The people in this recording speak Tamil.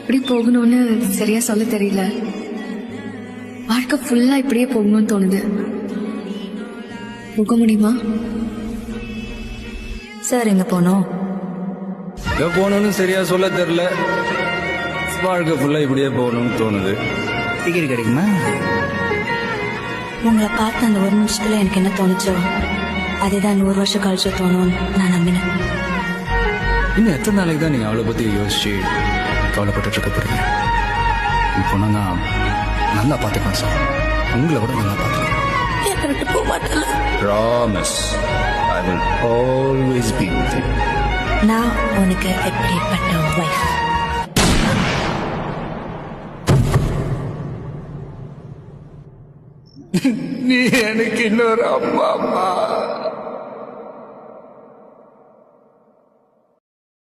எப்படி போகணும்னு சரியா சொல்ல தெரியல. வாழ்க்கை ஃபுல்லா இப்படியே போகணும்னு தோணுது. போக முடியுமா சார்? எங்க போனோம்? எங்க போகணும்னு சரியா சொல்ல தெரியல. வாழ்க்கை ஃபுல்லா இப்படியே போகணும்னு தோணுது. டிக்கெட் கிடைக்குமா? உங்களை பார்த்த அந்த ஒரு நிமிஷத்துல எனக்கு என்ன தோணுச்சோ அதேதான் 100 வருஷம் கழிச்சு தோணும்னு நான் நம்பினேன். இன்னும் எத்தனை நாளைக்கு தான் நீங்க அவளை பத்தி யோசிச்சு கவலைப்பட்டு இருக்க போறீங்க? இப்போ நான் நல்லா பார்த்துக்கலாம் சார். உங்களை விட நல்லா பார்த்துக்கலாம். என்னை விட்டு போக மாட்டேன். Promise, I will always be with you. நான் உனக்கு எப்படிப்பட்ட வைஃப்? நீ எனக்கு இன்னொரு அம்மா.